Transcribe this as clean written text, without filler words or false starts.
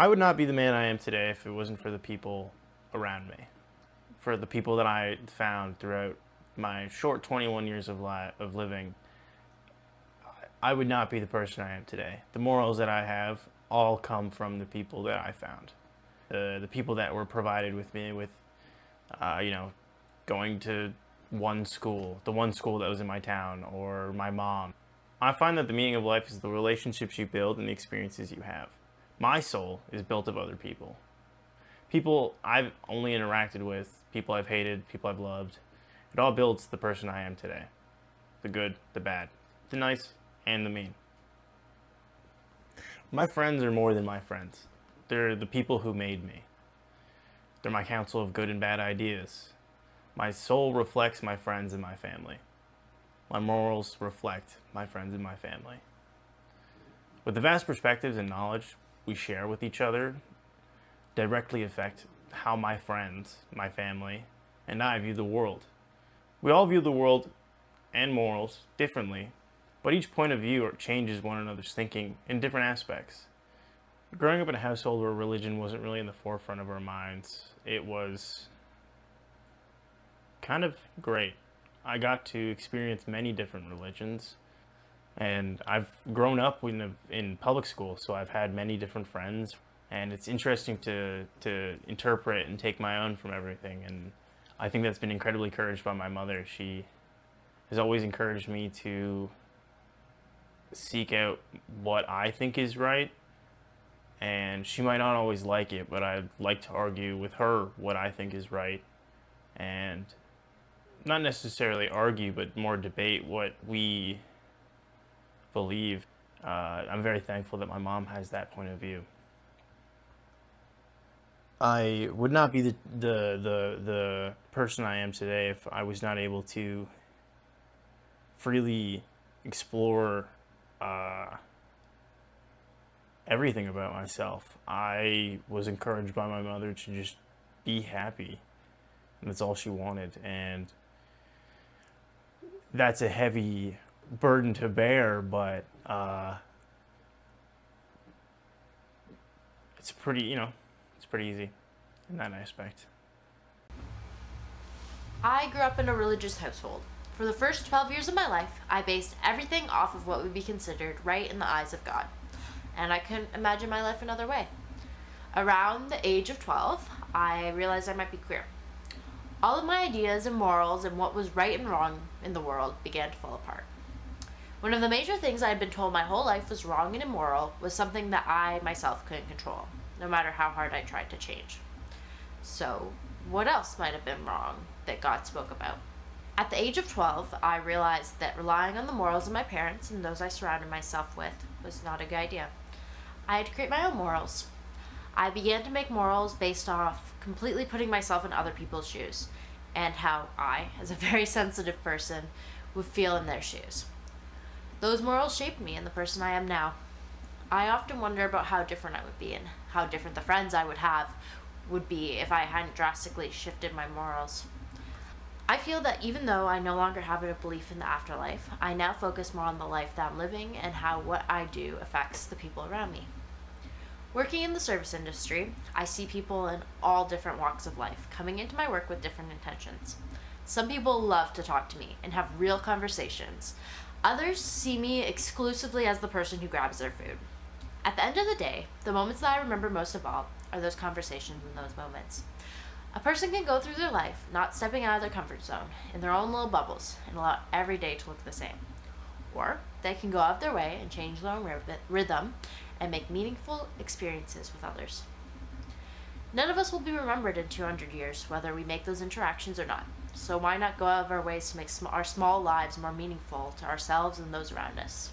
I would not be the man I am today if it wasn't for the people around me, for the people that I found throughout my short 21 years of living. I would not be the person I am today. The morals that I have all come from the people that I found, the people that were provided with me with, you know, going to the one school that was in my town, or my mom. I find that the meaning of life is the relationships you build and the experiences you have. My soul is built of other people. People I've only interacted with, people I've hated, people I've loved. It all builds the person I am today. The good, the bad, the nice, and the mean. My friends are more than my friends. They're the people who made me. They're my counsel of good and bad ideas. My soul reflects my friends and my family. My morals reflect my friends and my family. With the vast perspectives and knowledge we share with each other, directly affect how my friends, my family, and I view the world. We all view the world and morals differently, but each point of view changes one another's thinking in different aspects. Growing up in a household where religion wasn't really in the forefront of our minds, it was kind of great. I got to experience many different religions, and I've grown up in public school, so I've had many different friends, and it's interesting to interpret and take my own from everything. And I think that's been incredibly encouraged by my mother. She has always encouraged me to seek out what I think is right, and she might not always like it, but I'd like to argue with her what I think is right, and not necessarily argue, but more debate what we believe. I'm very thankful that my mom has that point of view. I would not be the person I am today if I was not able to freely explore everything about myself. I was encouraged by my mother to just be happy, and that's all she wanted. And that's a heavy burden to bear, but it's it's pretty easy in that aspect. I grew up in a religious household. For the first 12 years of my life, I based everything off of what would be considered right in the eyes of God, and I couldn't imagine my life another way. Around the age of 12, I realized I might be queer. All of my ideas and morals and what was right and wrong in the world began to fall apart. One of the major things I had been told my whole life was wrong and immoral was something that I myself couldn't control, no matter how hard I tried to change. So, what else might have been wrong that God spoke about? At the age of 12, I realized that relying on the morals of my parents and those I surrounded myself with was not a good idea. I had to create my own morals. I began to make morals based off completely putting myself in other people's shoes and how I, as a very sensitive person, would feel in their shoes. Those morals shaped me and the person I am now. I often wonder about how different I would be and how different the friends I would have would be if I hadn't drastically shifted my morals. I feel that even though I no longer have a belief in the afterlife, I now focus more on the life that I'm living and how what I do affects the people around me. Working in the service industry, I see people in all different walks of life coming into my work with different intentions. Some people love to talk to me and have real conversations. Others see me exclusively as the person who grabs their food. At the end of the day, the moments that I remember most of all are those conversations and those moments. A person can go through their life not stepping out of their comfort zone, in their own little bubbles, and allow every day to look the same. Or they can go out of their way and change their own rhythm and make meaningful experiences with others. None of us will be remembered in 200 years, whether we make those interactions or not. So why not go out of our ways to make our small lives more meaningful to ourselves and those around us?